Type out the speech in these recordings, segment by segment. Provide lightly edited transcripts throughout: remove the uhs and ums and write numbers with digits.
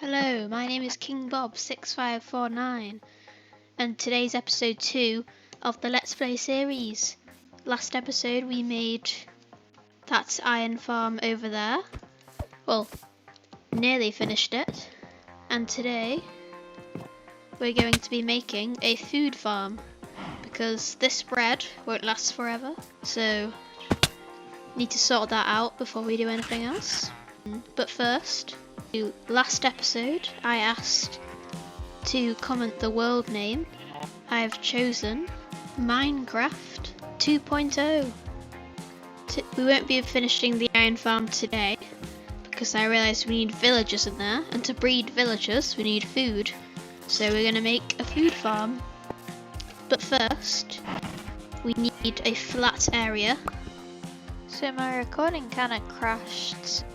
Hello, my name is King Bob 6549 and today's episode 2 of the Let's Play series. Last episode we made that iron farm over there. Well, nearly finished it. And today we're going to be making a food farm because this bread won't last forever. So need to sort that out before we do anything else. But first, last episode I asked to comment the world name. I have chosen Minecraft 2.0. We won't be finishing the iron farm today because I realised we need villagers in there, and to breed villagers we need food. So we're going to make a food farm. But first, we need a flat area. So my recording kind of crashed.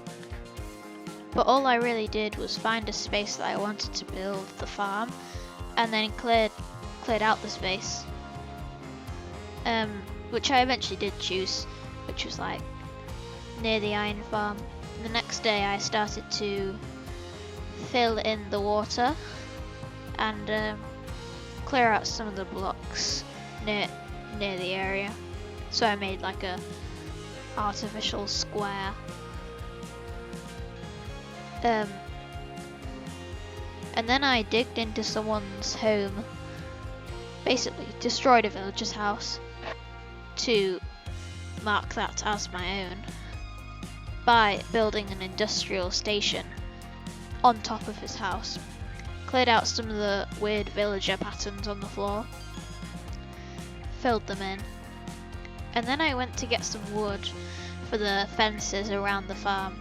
But all I really did was find a space that I wanted to build the farm, and then cleared out the space, which I eventually did choose, which was like near the iron farm. The next day I started to fill in the water and clear out some of the blocks near the area. So I made like a artificial square. And then I digged into someone's home, basically destroyed a villager's house to mark that as my own by building an industrial station on top of his house. Cleared out some of the weird villager patterns on the floor, filled them in, and then I went to get some wood for the fences around the farm,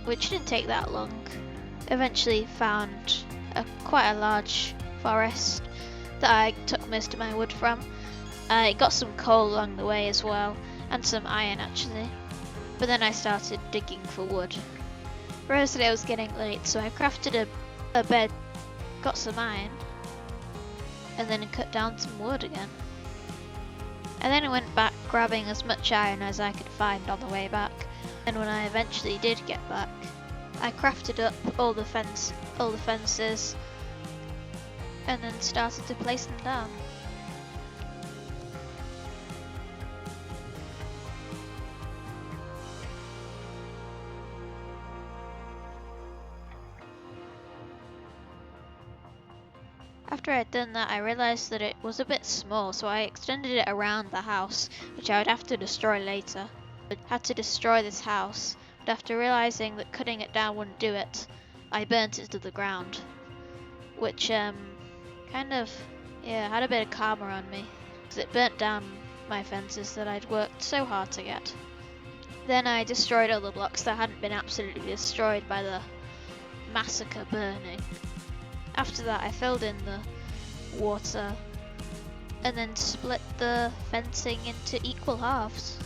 which didn't take that long. Eventually found quite a large forest that I took most of my wood from. I got some coal along the way as well, and some iron actually. But then I started digging for wood. Realised that I was getting late, so I crafted a bed, got some iron, and then cut down some wood again. And then I went back grabbing as much iron as I could find on the way back. And when I eventually did get back, I crafted up all the fences, and then started to place them down. After I'd done that, I realised that it was a bit small, so I extended it around the house, which I would have to destroy later. I had to destroy this house, but after realising that cutting it down wouldn't do it, I burnt it to the ground, which kind of had a bit of karma on me, because it burnt down my fences that I'd worked so hard to get. Then I destroyed all the blocks that hadn't been absolutely destroyed by the massacre burning. After that I filled in the water and then split the fencing into equal halves.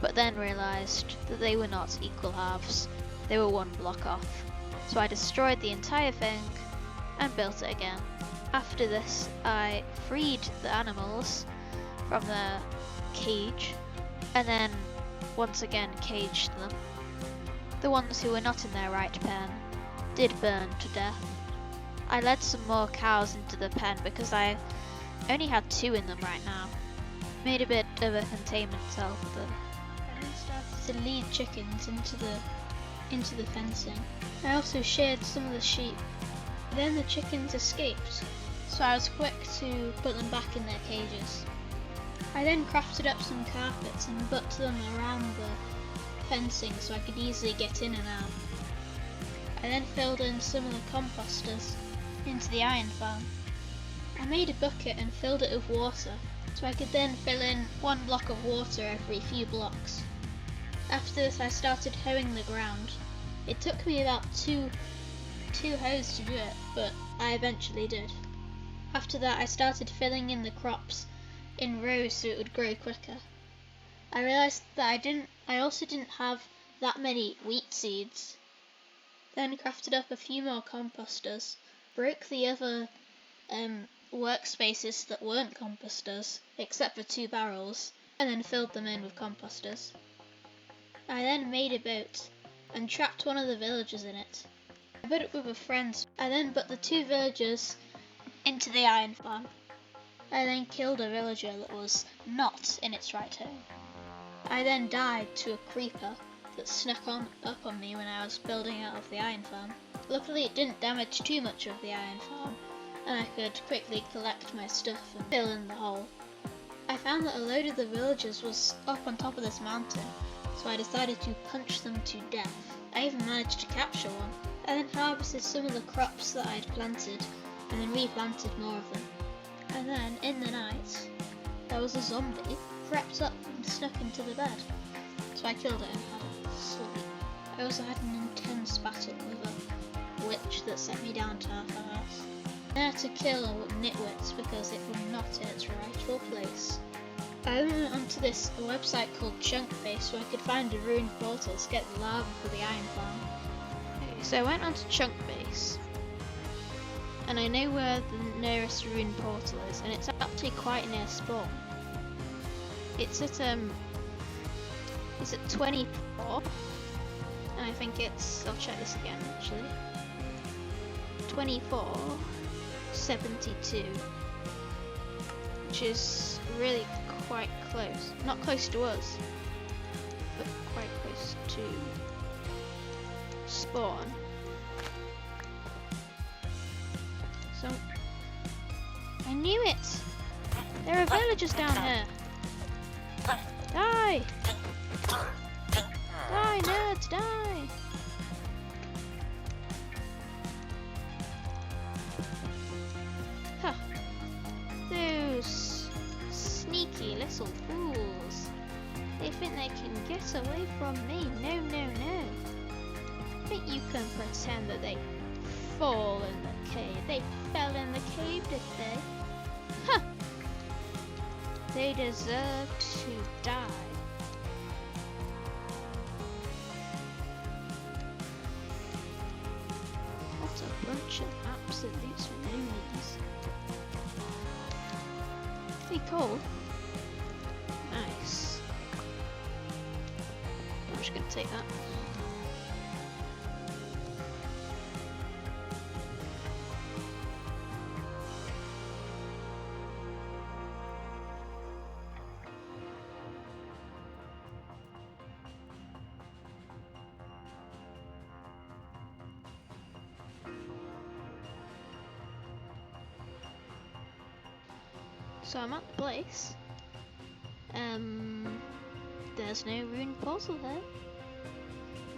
But then realised that they were not equal halves, they were one block off. So I destroyed the entire thing and built it again. After this I freed the animals from their cage and then once again caged them. The ones who were not in their right pen did burn to death. I led some more cows into the pen because I only had 2 in them right now. Made a bit of a containment cell for them. I then started to lead chickens into the fencing. I also sheared some of the sheep. Then the chickens escaped, so I was quick to put them back in their cages. I then crafted up some carpets and butt them around the fencing so I could easily get in and out. I then filled in some of the composters into the iron farm. I made a bucket and filled it with water so I could then fill in 1 block of water every few blocks. After this I started hoeing the ground. It took me about two hoes to do it, but I eventually did. After that I started filling in the crops in rows so it would grow quicker. I realised that I also didn't have that many wheat seeds. Then crafted up a few more composters, broke the other workspaces that weren't composters, except for 2 barrels, and then filled them in with composters. I then made a boat and trapped one of the villagers in it. I put it with a friend. I then put the 2 villagers into the iron farm. I then killed a villager that was not in its right home. I then died to a creeper that snuck up on me when I was building out of the iron farm. Luckily it didn't damage too much of the iron farm, and I could quickly collect my stuff and fill in the hole. I found that a load of the villagers was up on top of this mountain, so I decided to punch them to death. I even managed to capture one. I then harvested some of the crops that I'd planted and then replanted more of them. And then, in the night, there was a zombie crept up and snuck into the bed. So I killed it and had a sleep. I also had an intense battle with a witch that sent me down to half-hearts. I had to kill nitwits because it was not in its rightful place. I then went onto this website called Chunkbase where I could find a ruined portal to get the lava for the iron farm. Okay, so I went onto Chunkbase, and I know where the nearest ruined portal is, and it's actually quite near spawn. It's at 24, and I think it's, I'll check this again actually, 2472, which is really quite close. Not close to us, but quite close to spawn. So, I knew it! There are villagers down here! Die! Die, nerds, die! Huh. Those sneaky little fools. They think they can get away from me. No, no, no. Think you can pretend that they fall in the cave. They fell in the cave, did they? Huh! They deserve to die. What a bunch of absolute loonies. Hey, coal. Nice. I'm just gonna take that. So I'm at the place. There's no ruined portal here.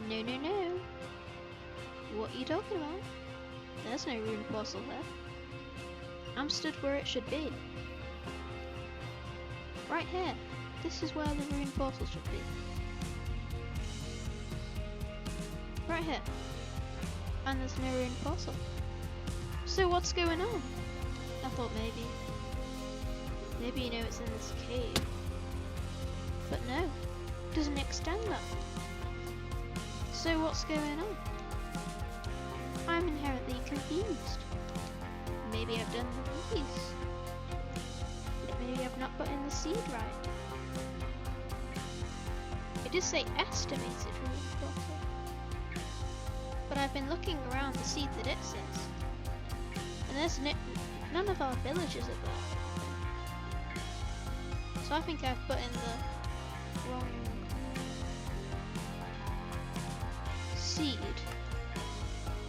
No, no, no. What are you talking about? There's no ruined portal here. I'm stood where it should be. Right here. This is where the ruined portal should be. Right here. And there's no ruined portal. So what's going on? I thought maybe you know it's in this cave. But no, it doesn't extend that. So what's going on? I'm inherently confused. Maybe I've done the movies. Maybe I've not put in the seed right. It does say estimated ruined portal. But I've been looking around the seed that it says. And there's none of our villages are there. So I think I've put in the wrong seed.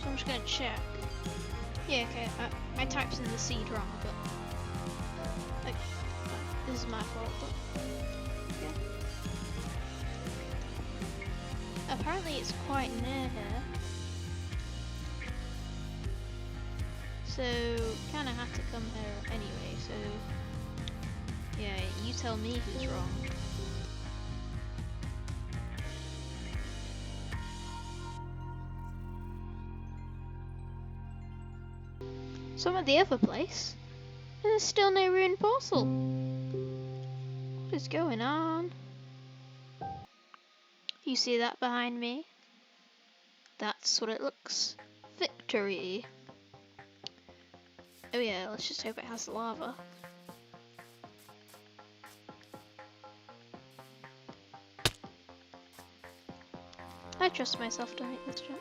So I'm just gonna check. Yeah, okay, I typed in the seed wrong, but like, this is my fault, but yeah. Apparently it's quite near here. So, kinda have to come here anyway, so yeah, you tell me who's wrong. So I'm at the other place, and there's still no ruined portal. What is going on? You see that behind me? That's what it looks. Victory. Oh yeah, let's just hope it has lava. I trust myself to make this jump.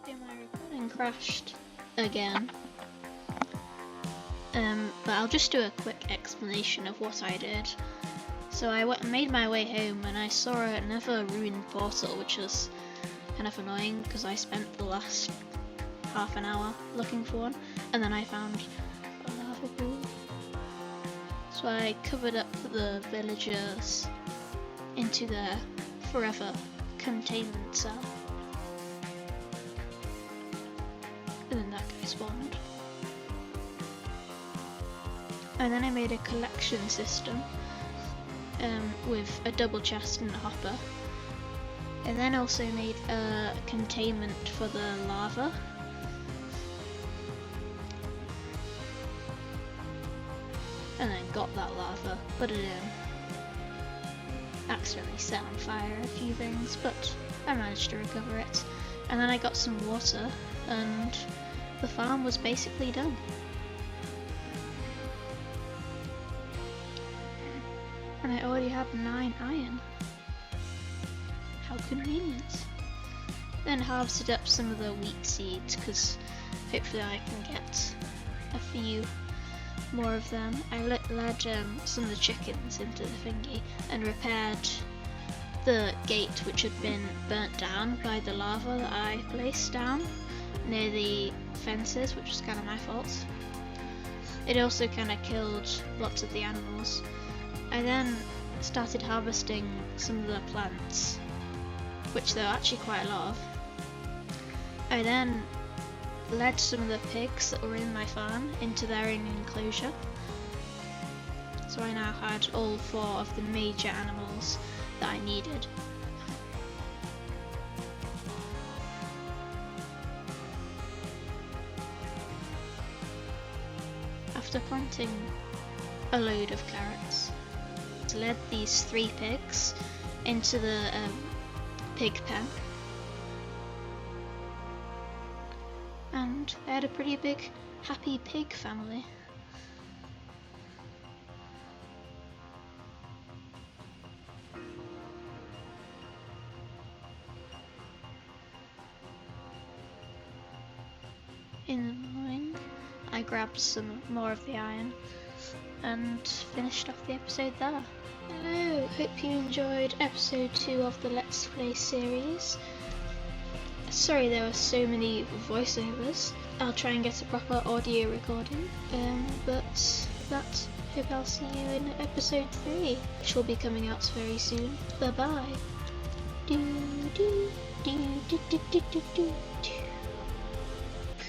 Okay, my recording crashed again. But I'll just do a quick explanation of what I did. So I made my way home and I saw another ruined portal, which was kind of annoying because I spent the last half an hour looking for one, and then I found a lava pool. So I covered up the villagers into their forever containment cell. And then that guy spawned. And then I made a collection system with a double chest and a hopper. And then also made a containment for the lava. And then got that lava, put it in. Accidentally set on fire a few things, but I managed to recover it. And then I got some water, and the farm was basically done. And I already have 9 iron. How convenient. Then harvested up some of the wheat seeds, because hopefully I can get a few more of them. I led some of the chickens into the thingy and repaired the gate which had been burnt down by the lava that I placed down near the fences, which was kind of my fault. It also kind of killed lots of the animals. I then started harvesting some of the plants, which there were actually quite a lot of. I then led some of the pigs that were in my farm into their own enclosure. So I now had all 4 of the major animals that I needed. After planting a load of carrots, I led these 3 pigs into the pig pen. And I had a pretty big happy pig family. In the morning I grabbed some more of the iron and finished off the episode there. Hello, hope you enjoyed episode 2 of the Let's Play series. Sorry there were so many voiceovers. I'll try and get a proper audio recording. But that, hope I'll see you in episode 3, which will be coming out very soon. Bye bye. Do do do do do do do do.